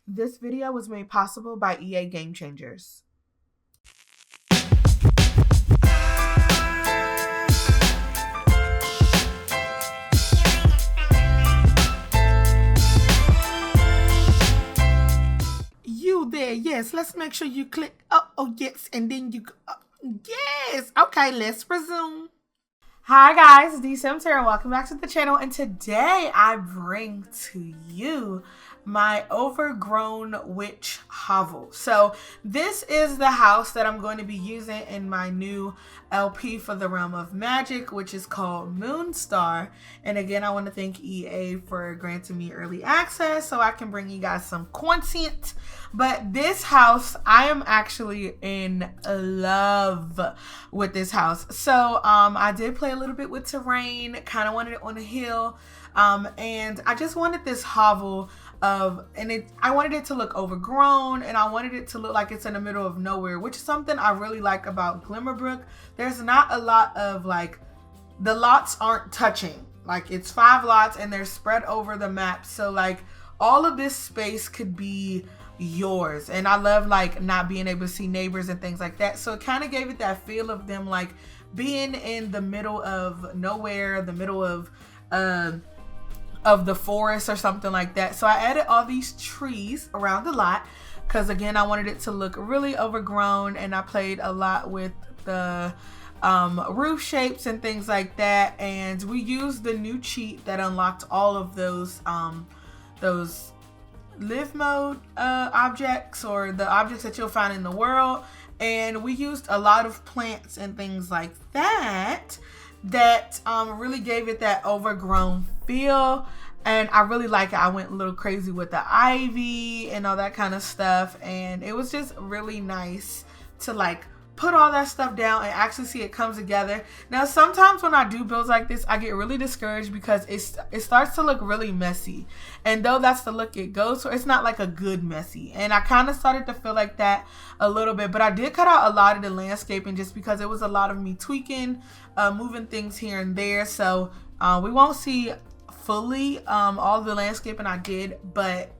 This video was made possible by EA Game Changers. You there, yes, let's make sure you click, oh yes, and then you, yes, okay, let's resume. Hi guys, DeeSims here and welcome back to the channel, and today I bring to you my Overgrown Witch Hovel. So this is the house that I'm going to be using in my new LP for the Realm of Magic, which is called Moonstar. And again, I want to thank EA for granting me early access so I can bring you guys some content. But this house, I am actually in love with this house. So I did play a little bit with terrain, kind of wanted it on a hill, and I just wanted this hovel I wanted it to look overgrown, and I wanted it to look like it's in the middle of nowhere, which is something I really like about Glimmerbrook. There's not a lot of, like, the lots aren't touching. Like, it's 5 lots and they're spread over the map, so like all of this space could be yours. And I love like not being able to see neighbors and things like that, so it kind of gave it that feel of them like being in the middle of nowhere, the middle of the forest or something like that. So I added all these trees around the lot because again, I wanted it to look really overgrown, and I played a lot with the roof shapes and things like that. And we used the new cheat that unlocked all of those live mode objects, or the objects that you'll find in the world. And we used a lot of plants and things like that really gave it that overgrown feel, and I really like it. I went a little crazy with the ivy and all that kind of stuff, and it was just really nice to like put all that stuff down and actually see it come together. Now sometimes when I do builds like this, I get really discouraged because it starts to look really messy, and though that's the look it goes for, it's not like a good messy, and I kind of started to feel like that a little bit. But I did cut out a lot of the landscaping just because it was a lot of me tweaking, moving things here and there. So we won't see fully all the landscaping I did, but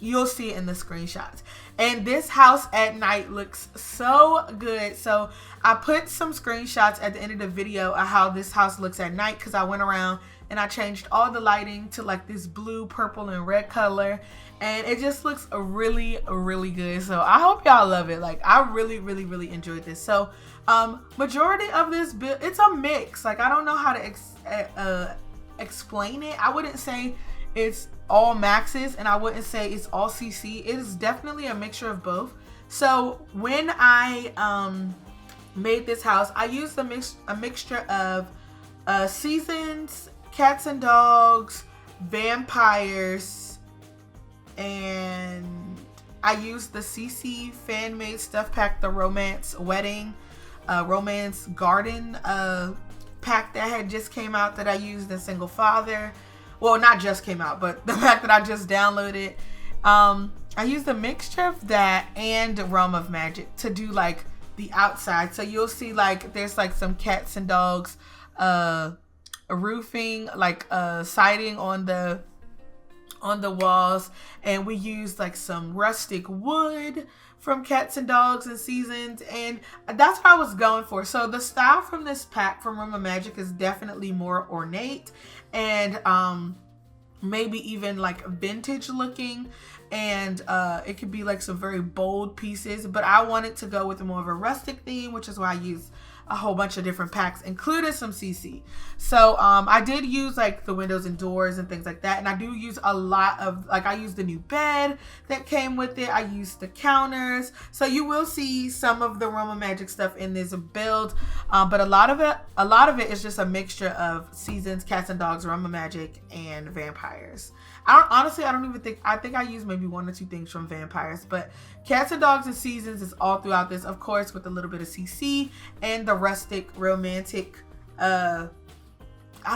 you'll see it in the screenshots. And this house at night looks so good. So I put some screenshots at the end of the video of how this house looks at night, because I went around and I changed all the lighting to like this blue, purple, and red color, and it just looks really, really good. So I hope y'all love it. Like, I really, really, really enjoyed this. So majority of this build, it's a mix. Like, I don't know how to explain it. I wouldn't say it's all maxes, and I wouldn't say it's all CC. It is definitely a mixture of both. So when I made this house, I used a mixture of seasons, cats and dogs, vampires, and I used the CC fan made stuff pack, the romance wedding, romance garden pack that had just came out that I used in single father. Well, not just came out, but the fact that I just downloaded. I used a mixture of that and Realm of Magic to do like the outside. So you'll see like there's like some cats and dogs roofing, like siding on the walls, and we used like some rustic wood from Cats and Dogs and Seasons, and that's what I was going for. So the style from this pack from Realm of Magic is definitely more ornate and maybe even like vintage looking, and it could be like some very bold pieces, but I wanted to go with more of a rustic theme, which is why I used a whole bunch of different packs, including some CC. So I did use like the windows and doors and things like that, and I do use a lot of, like, I used the new bed that came with it. I used the counters, so you will see some of the Realm of Magic stuff in this build, but a lot of it is just a mixture of seasons, cats and dogs, Realm of Magic, and vampires. I don't even think, I think I used maybe 1 or 2 things from vampires, but cats and dogs and seasons is all throughout this, of course, with a little bit of CC and the rustic romantic, I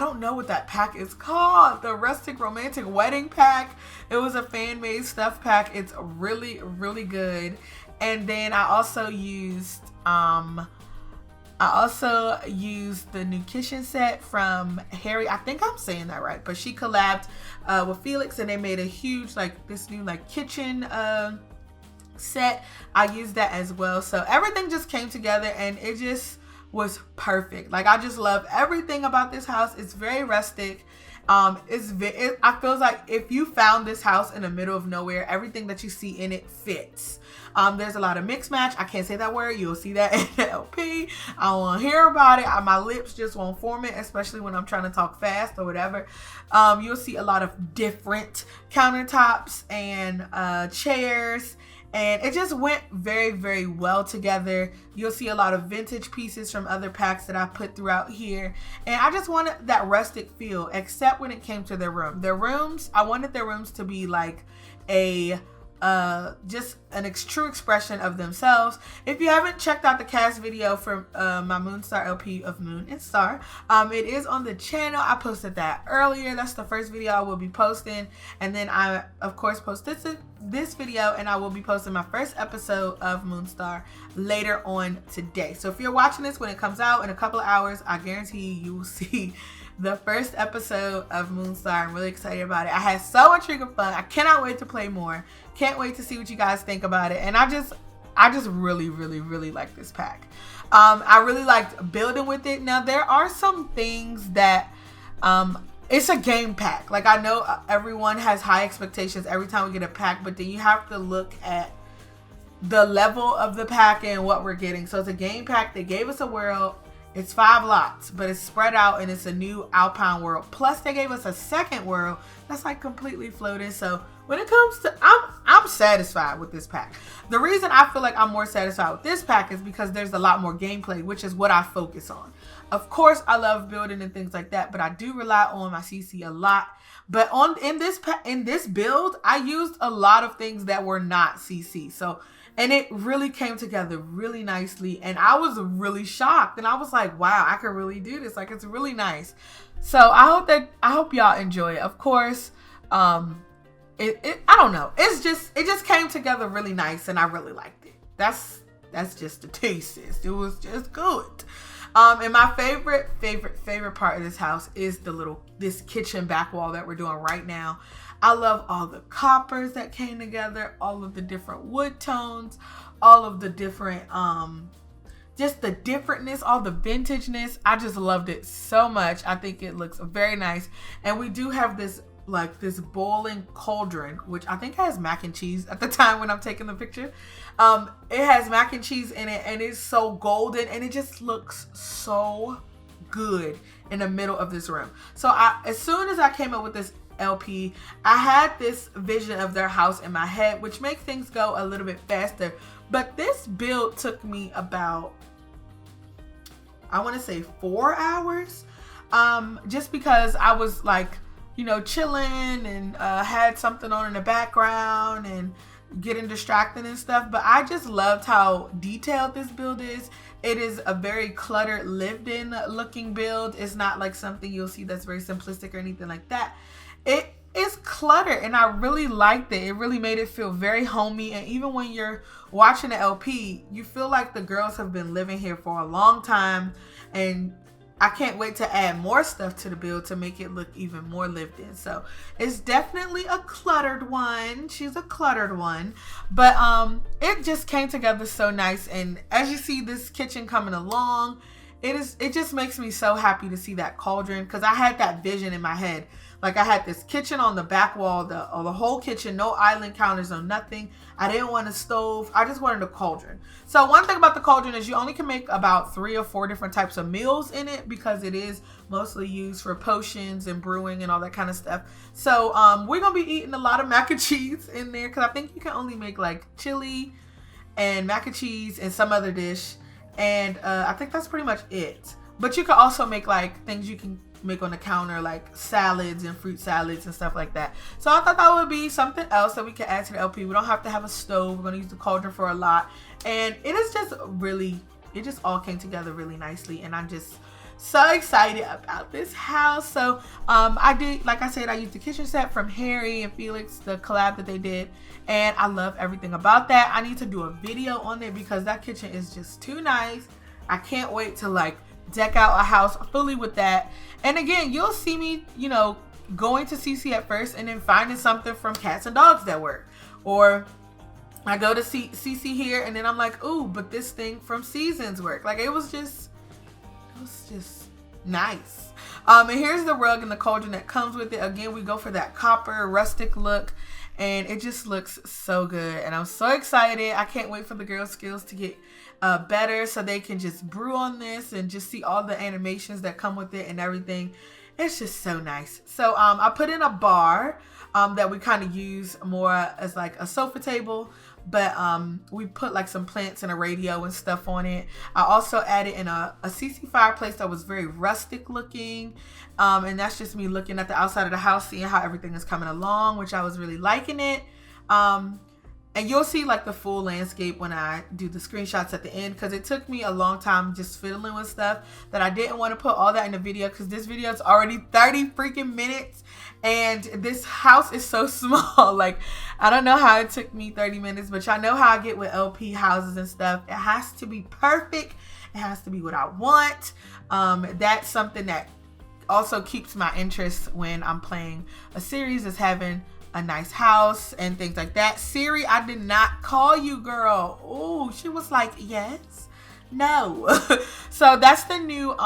don't know what that pack is called, the rustic romantic wedding pack. It was a fan made stuff pack. It's really, really good. And then I also used I also used the new kitchen set from Harry. I think I'm saying that right, but she collabed with Felix, and they made a huge, like, this new, like, kitchen set. I used that as well. So everything just came together, and it just was perfect. Like, I just love everything about this house. It's very rustic. I feel like if you found this house in the middle of nowhere, everything that you see in it fits. There's a lot of mix match. I can't say that word. You'll see that in the LP. I don't want to hear about it. My lips just won't form it, especially when I'm trying to talk fast or whatever. You'll see a lot of different countertops and chairs. And it just went very, very well together. You'll see a lot of vintage pieces from other packs that I put throughout here. And I just wanted that rustic feel, except when it came to their room. Their rooms, I wanted their rooms to be like a just an true expression of themselves. If you haven't checked out the cast video for my Moonstar LP of Moon and Star, it is on the channel. I posted that earlier. That's the first video I will be posting, and then I of course post this video, and I will be posting my first episode of Moonstar later on today. So if you're watching this when it comes out in a couple of hours, I guarantee you will see the first episode of Moonstar. I'm really excited about it. I had so much freaking fun. I cannot wait to play more. Can't wait to see what you guys think about it. And I just really, really, really like this pack. I really liked building with it. Now, there are some things that it's a game pack. Like, I know everyone has high expectations every time we get a pack, but then you have to look at the level of the pack and what we're getting. So it's a game pack. They gave us a world. It's 5 lots, but it's spread out, and it's a new Alpine world. Plus, they gave us a second world that's like completely floating. So when it comes to, I'm satisfied with this pack. The reason I feel like I'm more satisfied with this pack is because there's a lot more gameplay, which is what I focus on. Of course, I love building and things like that, but I do rely on my CC a lot. But in this build, I used a lot of things that were not CC. And it really came together really nicely, and I was really shocked, and I was like, wow, I could really do this. Like, it's really nice. So I hope y'all enjoy it. Of course, I don't know. It just came together really nice, and I really liked it. That's just the taste. It was just good. And my favorite part of this house is this kitchen back wall that we're doing right now. I love all the coppers that came together, all of the different wood tones, all of the different, just the differentness, all the vintageness. I just loved it so much. I think it looks very nice. And we do have this boiling cauldron, which I think has mac and cheese at the time when I'm taking the picture. It has mac and cheese in it, and it's so golden, and it just looks so good in the middle of this room. So as soon as I came up with this LP, I had this vision of their house in my head, which makes things go a little bit faster. But this build took me about, I want to say 4 hours, just because I was like, you know, chilling and had something on in the background and getting distracted and stuff. But I just loved how detailed this build is. It is a very cluttered, lived in looking build. It's not like something you'll see that's very simplistic or anything like that. It is cluttered, and I really liked it. It really made it feel very homey. And even when you're watching the LP, you feel like the girls have been living here for a long time. And I can't wait to add more stuff to the build to make it look even more lived in. So it's definitely a cluttered one. She's a cluttered one, but it just came together so nice. And as you see this kitchen coming along, it just makes me so happy to see that cauldron, because I had that vision in my head. Like, I had this kitchen on the back wall, the whole kitchen, no island counters, no nothing. I didn't want a stove. I just wanted a cauldron. So one thing about the cauldron is you only can make about 3 or 4 different types of meals in it, because it is mostly used for potions and brewing and all that kind of stuff. So we're going to be eating a lot of mac and cheese in there, because I think you can only make like chili and mac and cheese and some other dish. And I think that's pretty much it. But you can also make like things you can make on the counter, like salads and fruit salads and stuff like that. So I thought that would be something else that we could add to the LP. We don't have to have a stove. We're going to use the cauldron for a lot. And it is just really, it just all came together really nicely. And I'm just so excited about this house. So I did, like I said, I used the kitchen set from Harry and Felix, the collab that they did. And I love everything about that. I need to do a video on it because that kitchen is just too nice. I can't wait to like deck out a house fully with that. And again, you'll see me, you know, going to CC at first and then finding something from Cats and Dogs that work. Or I go to CC here and then I'm like, ooh, but this thing from Seasons work. Like it was just nice. And here's the rug and the cauldron that comes with it. Again, we go for that copper rustic look, and it just looks so good. And I'm so excited. I can't wait for the girls' skills to get better so they can just brew on this and just see all the animations that come with it and everything. It's just so nice. So I put in a bar that we kind of use more as like a sofa table, but we put like some plants and a radio and stuff on it. I also added in a CC fireplace that was very rustic looking, and that's just me looking at the outside of the house, seeing how everything is coming along, which I was really liking it. And you'll see like the full landscape when I do the screenshots at the end, because it took me a long time just fiddling with stuff that I didn't want to put all that in the video, because this video is already 30 freaking minutes and this house is so small. Like, I don't know how it took me 30 minutes, but y'all know how I get with LP houses and stuff. It has to be perfect. It has to be what I want. That's something that also keeps my interest when I'm playing a series, is having a nice house and things like that. Siri, I did not call you, girl. Oh, she was like, yes, no. So that's the new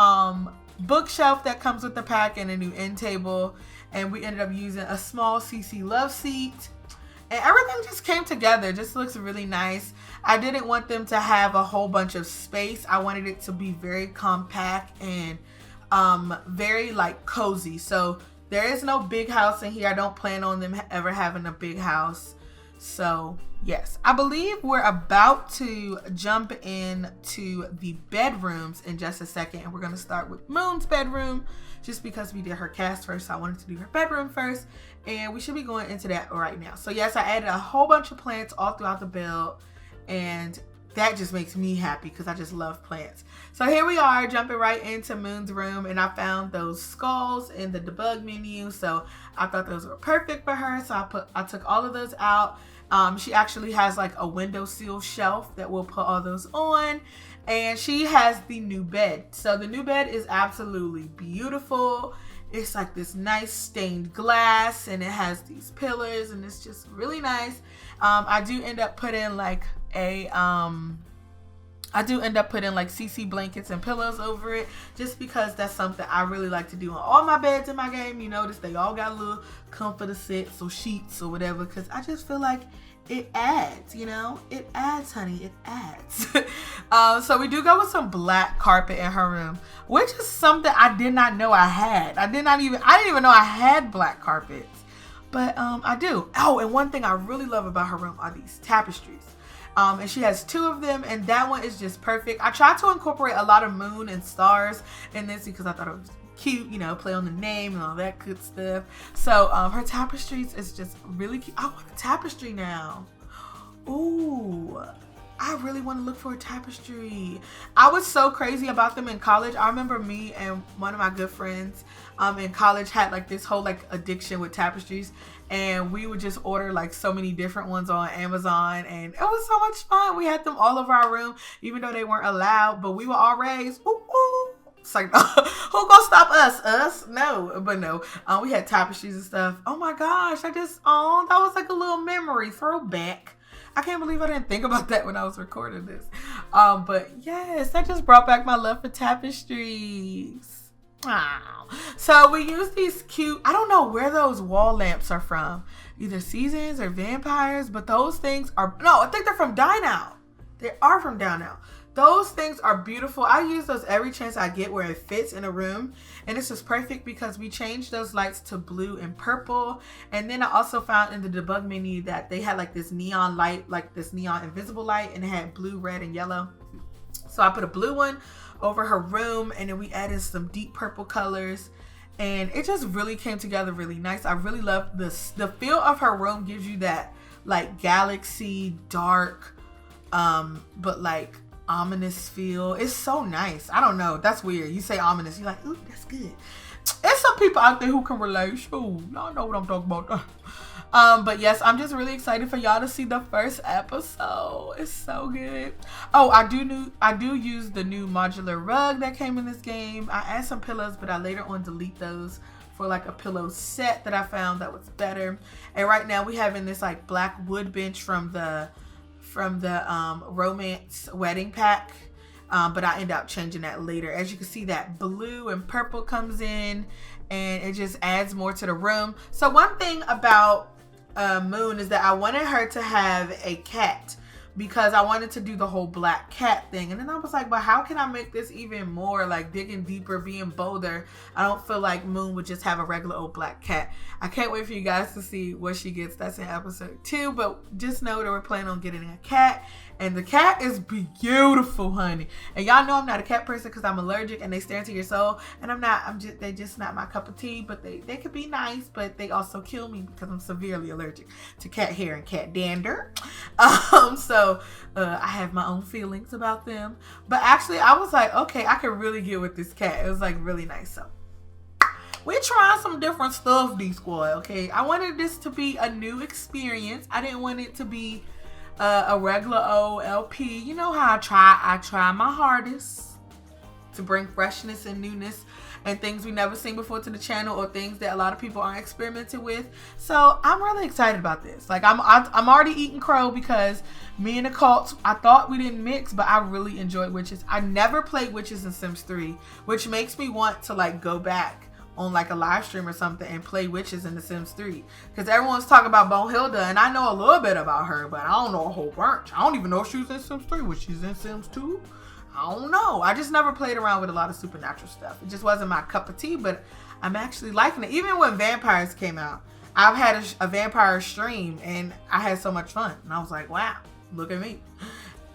bookshelf that comes with the pack and a new end table. And we ended up using a small CC love seat. And everything just came together. Just looks really nice. I didn't want them to have a whole bunch of space. I wanted it to be very compact and very like cozy. So there is no big house in here. I don't plan on them ever having a big house. So yes, I believe we're about to jump into the bedrooms in just a second. And we're going to start with Moon's bedroom, just because we did her cast first. So I wanted to do her bedroom first. And we should be going into that right now. So yes, I added a whole bunch of plants all throughout the build. And that just makes me happy because I just love plants. So here we are, jumping right into Moon's room, and I found those skulls in the debug menu. So I thought those were perfect for her. So I took all of those out. She actually has like a windowsill shelf that we'll put all those on. And she has the new bed. So the new bed is absolutely beautiful. It's like this nice stained glass, and it has these pillars, and it's just really nice. I do end up putting like CC blankets and pillows over it, just because that's something I really like to do on all my beds in my game. You notice they all got a little comforter sets or sheets or whatever, because I just feel like it adds, you know, it adds, honey, it adds. So we do go with some black carpet in her room, which is something I did not know I had. I didn't even know I had black carpets, but I do. Oh, and one thing I really love about her room are these tapestries. And she has 2 of them, and that one is just perfect. I tried to incorporate a lot of moon and stars in this because I thought it was cute, you know, play on the name and all that good stuff. So her tapestries is just really cute. I want a tapestry now. Ooh, I really want to look for a tapestry. I was so crazy about them in college. I remember me and one of my good friends in college had like this whole like addiction with tapestries, and we would just order like so many different ones on Amazon, and it was so much fun. We had them all over our room, even though they weren't allowed, but we were all raised. Ooh, ooh. It's like, who gonna stop us? Us? No, but no. We had tapestries and stuff. Oh my gosh, that was like a little memory throwback. I can't believe I didn't think about that when I was recording this. But yes, that just brought back my love for tapestries. Wow. So we use these cute, I don't know where those wall lamps are from. Either Seasons or Vampires, but those things are, no, I think they're from Dine Out. They are from Down Out. Those things are beautiful. I use those every chance I get where it fits in a room. And this is perfect because we changed those lights to blue and purple. And then I also found in the debug menu that they had like this neon light, like this neon invisible light, and it had blue, red, and yellow. So I put a blue one over her room, and then we added some deep purple colors. And it just really came together really nice. I really love this. The feel of her room gives you that like galaxy dark, but like ominous feel. It's so nice. I don't know. That's weird. You say ominous, you're like, ooh, that's good. There's some people out there who can relate. Ooh, y'all know what I'm talking about. But yes, I'm just really excited for y'all to see the first episode. It's so good. Oh, I do use the new modular rug that came in this game. I add some pillows, but I later on delete those for like a pillow set that I found that was better. And right now we have in this like black wood bench from the romance wedding pack. But I end up changing that later. As you can see, that blue and purple comes in and it just adds more to the room. So one thing about Moon is that I wanted her to have a cat because I wanted to do the whole black cat thing. And then I was like, but how can I make this even more like digging deeper, being bolder? I don't feel like Moon would just have a regular old black cat. I can't wait for you guys to see what she gets. That's in episode 2, but just know that we're planning on getting a cat. And the cat is beautiful, honey. And y'all know I'm not a cat person because I'm allergic and they stare into your soul. And they're just not my cup of tea, but they could be nice, but they also kill me because I'm severely allergic to cat hair and cat dander. So I have my own feelings about them. But actually I was like, okay, I could really get with this cat. It was like really nice. So we're trying some different stuff, D-Squad, okay? I wanted this to be a new experience. I didn't want it to be a regular old LP. You know how I try my hardest to bring freshness and newness and things we never seen before to the channel, or things that a lot of people aren't experimenting with. So I'm really excited about this. Like I'm already eating crow because me and the cults, I thought we didn't mix, but I really enjoyed witches. I never played witches in Sims 3, which makes me want to like go back on like a live stream or something and play witches in the Sims 3, because everyone's talking about Bonehilda and I know a little bit about her, but I don't know a whole bunch. I don't even know if she was in Sims 3. Was she in Sims 2? I don't know. I just never played around with a lot of supernatural stuff. It just wasn't my cup of tea, but I'm actually liking it. Even when vampires came out, I've had a vampire stream and I had so much fun, and I was like, wow, look at me.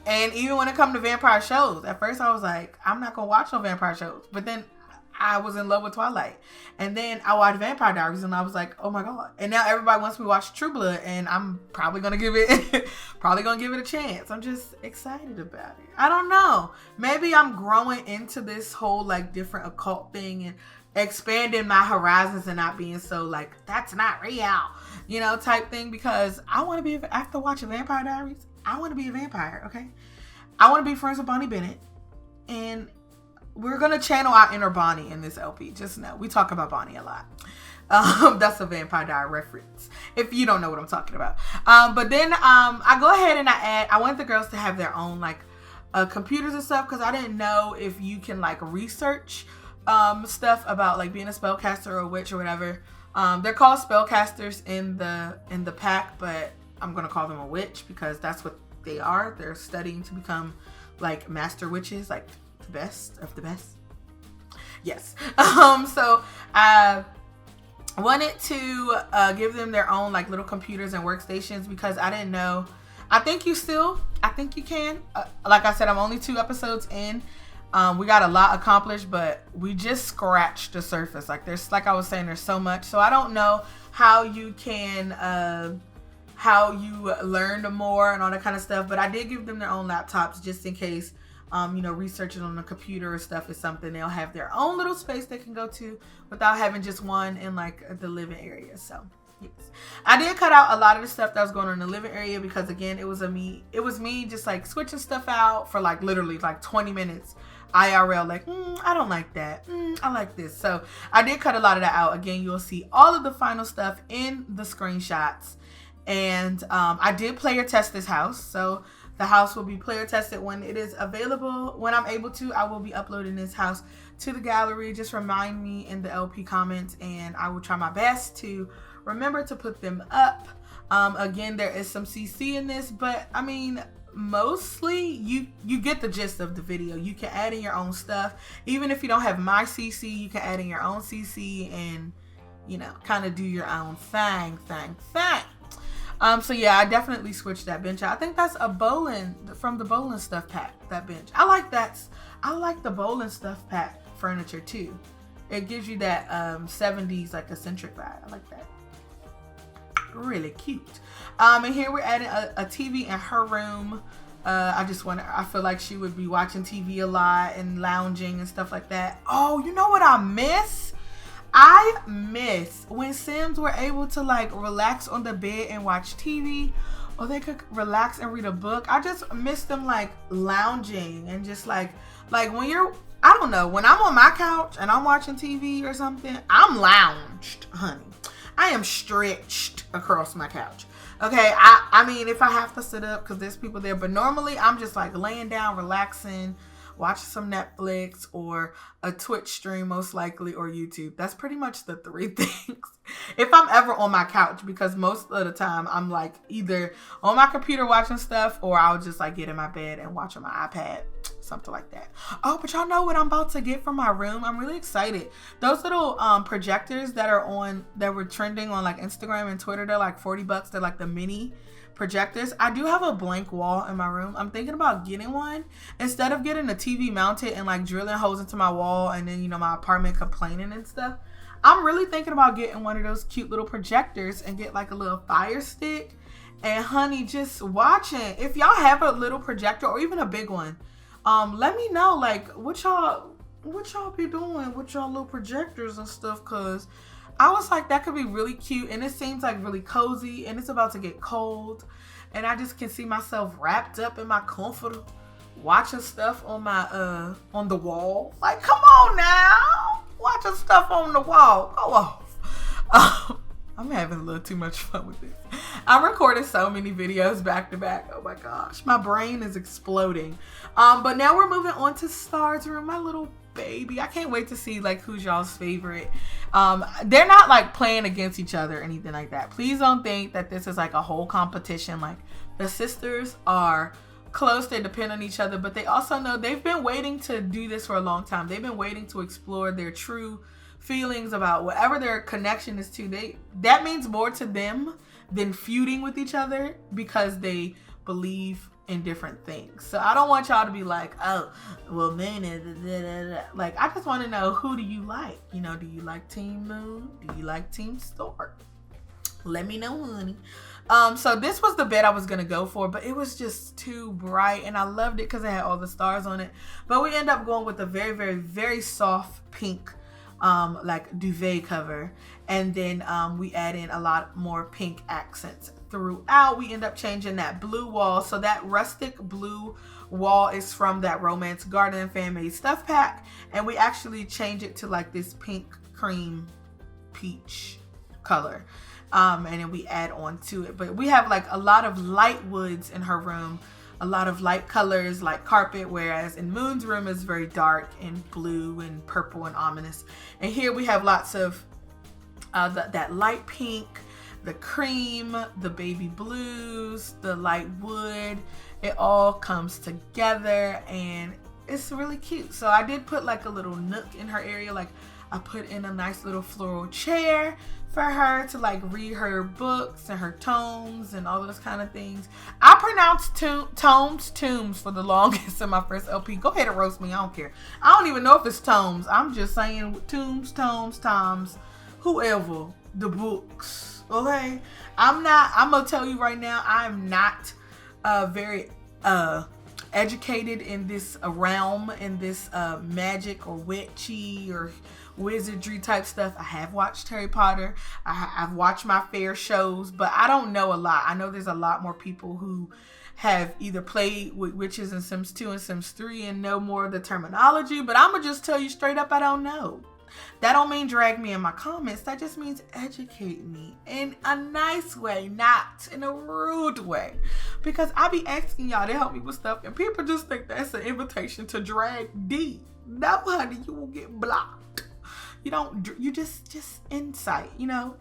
And even when it comes to vampire shows, at first I was like, I'm not gonna watch no vampire shows, but then I was in love with Twilight, and then I watched Vampire Diaries and I was like, oh my god. And now everybody wants me to watch True Blood, and I'm probably gonna give it a chance. I'm just excited about it. I don't know, maybe I'm growing into this whole like different occult thing and expanding my horizons and not being so like, that's not real, you know, type thing, because I want to be, after watching Vampire Diaries, I want to be a vampire. Okay, I want to be friends with Bonnie Bennett, and we're going to channel our inner Bonnie in this LP. Just know, we talk about Bonnie a lot. That's a Vampire Diary reference, if you don't know what I'm talking about. But then I go ahead and I want the girls to have their own like computers and stuff, because I didn't know if you can like research stuff about like being a spellcaster or a witch or whatever. They're called spellcasters in the pack, but I'm going to call them a witch because that's what they are. They're studying to become like master witches, like the best of the best. Yes. So I wanted to give them their own like little computers and workstations, because I didn't know. I think you can. Like I said, I'm only 2 episodes in. We got a lot accomplished, but we just scratched the surface. Like like I was saying, there's so much. So I don't know how you can how you learn more and all that kind of stuff, but I did give them their own laptops just in case you know, researching on the computer or stuff is something. They'll have their own little space they can go to without having just one in like the living area. So yes, I did cut out a lot of the stuff that was going on in the living area, because again, it was me just like switching stuff out for like literally like 20 minutes IRL, like I don't like that, I like this. So I did cut a lot of that out. Again, you'll see all of the final stuff in the screenshots. And I did player test this house, so the house will be player tested when it is available. When I'm able to, I will be uploading this house to the gallery. Just remind me in the LP comments, and I will try my best to remember to put them up. Again, there is some CC in this, but I mean, mostly you get the gist of the video. You can add in your own stuff. Even if you don't have my CC, you can add in your own CC and, you know, kind of do your own thing. So yeah, I definitely switched that bench out. I think that's a bowling, from the bowling stuff pack, that bench. I like that. I like the bowling stuff pack furniture too. It gives you that 70s like eccentric vibe. I like that. Really cute. And here we're adding a TV in her room. I feel like she would be watching TV a lot and lounging and stuff like that. Oh, you know what I miss? I miss when Sims were able to like relax on the bed and watch TV, or they could relax and read a book. I just miss them like lounging and just like when you're, I don't know, when I'm on my couch and I'm watching TV or something, I'm lounged, honey. I am stretched across my couch. Okay, I mean, if I have to sit up because there's people there, but normally I'm just like laying down, relaxing, watching some Netflix or a Twitch stream, most likely, or YouTube. That's pretty much the three things. If I'm ever on my couch, because most of the time I'm like either on my computer watching stuff, or I'll just like get in my bed and watch on my iPad, something like that. Oh, but y'all know what I'm about to get from my room? I'm really excited. Those little projectors that were trending on like Instagram and Twitter, they're like $40. They're like the mini projectors. I do have a blank wall in my room. I'm thinking about getting one instead of getting a TV mounted and like drilling holes into my wall and then, you know, my apartment complaining and stuff. I'm really thinking about getting one of those cute little projectors and get like a little fire stick and, honey, just watching. If y'all have a little projector or even a big one, let me know like what y'all be doing with y'all little projectors and stuff, because I was like, that could be really cute, and it seems like really cozy, and it's about to get cold, and I just can see myself wrapped up in my comforter watching stuff on my on the wall. Like, come on now, watching stuff on the wall. Go off. I'm having a little too much fun with this. I'm recording so many videos back to back. Oh my gosh, my brain is exploding. But now we're moving on to Star's room, my little baby. I can't wait to see like who's y'all's favorite. They're not like playing against each other or anything like that. Please don't think that this is like a whole competition. Like, the sisters are close, they depend on each other, but they also know they've been waiting to do this for a long time. They've been waiting to explore their true feelings about whatever their connection is to. That means more to them than feuding with each other, because they believe in different things. So I don't want y'all to be like, oh, well, Moon is like, I just want to know, who do you like? You know, do you like Team Moon? Do you like Team Star? Let me know, honey. So this was the bed I was gonna go for, but it was just too bright, and I loved it because it had all the stars on it. But we end up going with a very, very, very soft pink like duvet cover, and then we add in a lot more pink accents throughout. We end up changing that blue wall, so that rustic blue wall is from that Romance Garden fan made stuff pack, and we actually change it to like this pink cream peach color, and then we add on to it. But we have like a lot of light woods in her room, a lot of light colors like carpet, whereas in Moon's room is very dark and blue and purple and ominous. And here we have lots of that light pink, the cream, the baby blues, the light wood. It all comes together and it's really cute. So I did put like a little nook in her area. Like, I put in a nice little floral chair for her to like read her books and her tomes and all those kind of things. I pronounced tomes for the longest in my first LP. Go ahead and roast me, I don't care. I don't even know if it's tomes. I'm just saying tomes, tomes, whoever, the books. Okay, I'm gonna tell you right now, I'm not very educated in this realm, in this magic or witchy or wizardry type stuff. I have watched Harry Potter. I've watched my fair shows, but I don't know a lot. I know there's a lot more people who have either played with witches in Sims 2 and Sims 3 and know more of the terminology, but I'm gonna just tell you straight up, I don't know. That don't mean drag me in my comments. That just means educate me in a nice way, not in a rude way. Because I be asking y'all to help me with stuff and people just think that's an invitation to drag D. No, honey, you will get blocked. You don't, you just insight, you know.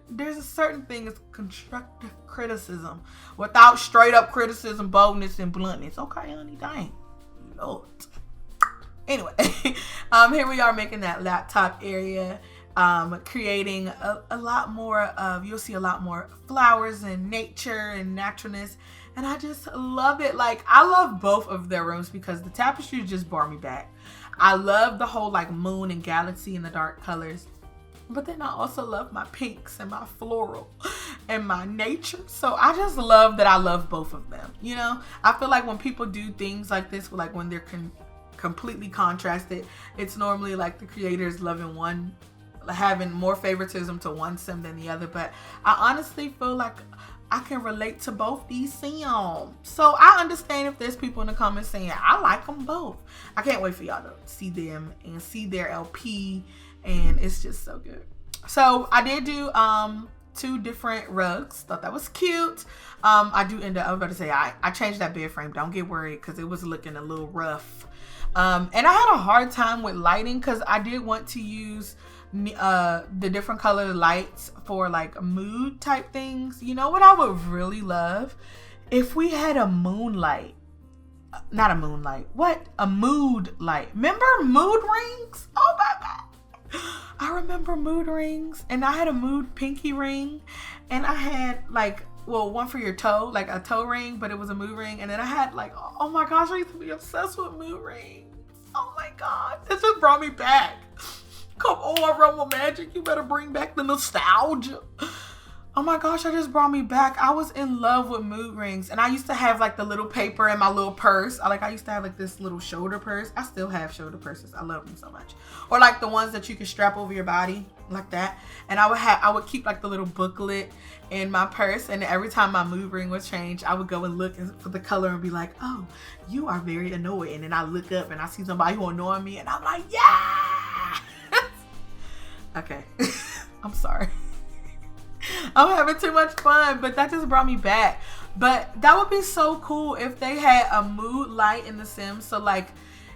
There's a certain thing as constructive criticism without straight up criticism, boldness, and bluntness. Okay, honey, dang. Lord. Anyway, here we are making that laptop area, creating a lot more of, you'll see a lot more flowers and nature and naturalness. And I just love it. Like, I love both of their rooms because the tapestries just brought me back. I love the whole like moon and galaxy and the dark colors. But then I also love my pinks and my floral and my nature. So I just love that I love both of them. You know, I feel like when people do things like this, like when they're completely contrasted, it's normally like the creators loving one having more favoritism to one sim than the other, but I honestly feel like I can relate to both these sims. So I understand if there's people in the comments saying I like them both. I can't wait for y'all to see them and see their LP, and it's just so good. So I did do 2 different rugs. Thought that was cute. I do end up, I was about to say, I changed that bed frame. Don't get worried because it was looking a little rough. And I had a hard time with lighting because I did want to use the different color lights for like mood type things. You know what I would really love? If we had a moonlight. Not a moonlight. What? A mood light. Remember mood rings? Oh my God. I remember mood rings. And I had a mood pinky ring. And I had like, well, one for your toe, like a toe ring, but it was a mood ring. And then I had like, oh my gosh, I used to be obsessed with mood rings. Oh my God. This just brought me back. Come on, Realm of Magic. You better bring back the nostalgia. Oh my gosh, that just brought me back. I was in love with mood rings. And I used to have like the little paper in my little purse. I used to have like this little shoulder purse. I still have shoulder purses. I love them so much. Or like the ones that you can strap over your body like that. And I would keep like the little booklet in my purse. And every time my mood ring would change, I would go and look for the color and be like, oh, you are very annoying. And then I look up and I see somebody who annoying me and I'm like, yeah. Okay. I'm sorry. I'm having too much fun, but that just brought me back. But that would be so cool if they had a mood light in the Sims. So like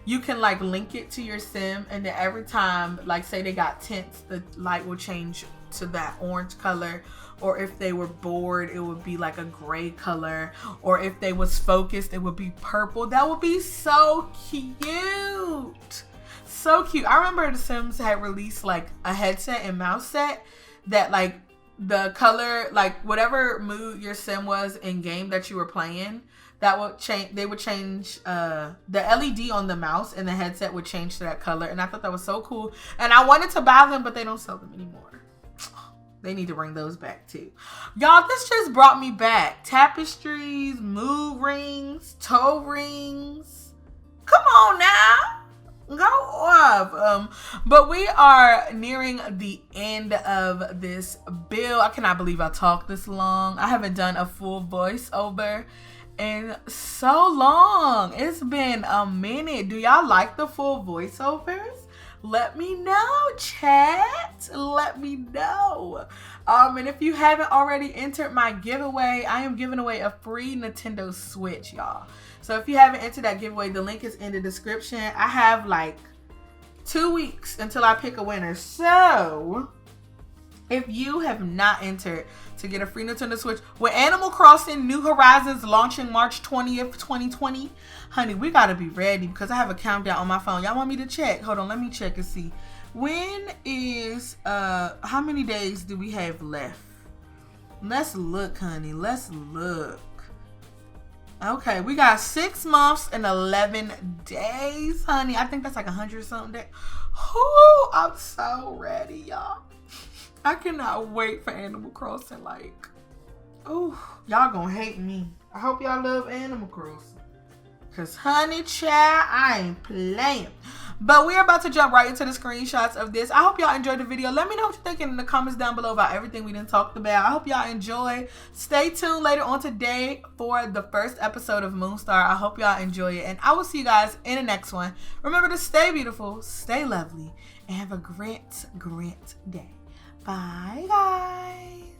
you can like link it to your sim, and then every time, like say they got tints, the light will change to that orange color. Or if they were bored, it would be like a gray color. Or if they was focused, it would be purple. That would be so cute. So cute. I remember the Sims had released like a headset and mouse set that like the color, like whatever mood your sim was in game that you were playing, that would change. They would change the LED on the mouse, and the headset would change to that color. And I thought that was so cool. And I wanted to buy them, but they don't sell them anymore. They need to bring those back too. Y'all, this just brought me back. Tapestries, mood rings, toe rings. Come on now. Go off. But we are nearing the end of this build. I cannot believe I talked this long. I haven't done a full voiceover in so long. It's been a minute. Do y'all like the full voiceovers? Let me know, chat. Let me know. And if you haven't already entered my giveaway, I am giving away a free Nintendo Switch, y'all. So if you haven't entered that giveaway, the link is in the description. I have like 2 weeks until I pick a winner. So if you have not entered to get a free Nintendo Switch with Animal Crossing New Horizons launching March 20th, 2020, honey, we gotta be ready because I have a countdown on my phone. Y'all want me to check? Hold on, let me check and see. When is, how many days do we have left? Let's look, honey. Let's look. Okay, we got 6 months and 11 days, honey. I think that's like 100 something days. Whoo, I'm so ready, y'all. I cannot wait for Animal Crossing. Like, oh, y'all gonna hate me. I hope y'all love Animal Crossing. Cause honey child, I ain't playing. But we're about to jump right into the screenshots of this. I hope y'all enjoyed the video. Let me know what you're thinking in the comments down below about everything we done talked about. I hope y'all enjoy. Stay tuned later on today for the first episode of Moonstar. I hope y'all enjoy it. And I will see you guys in the next one. Remember to stay beautiful, stay lovely, and have a great, great day. Bye, guys.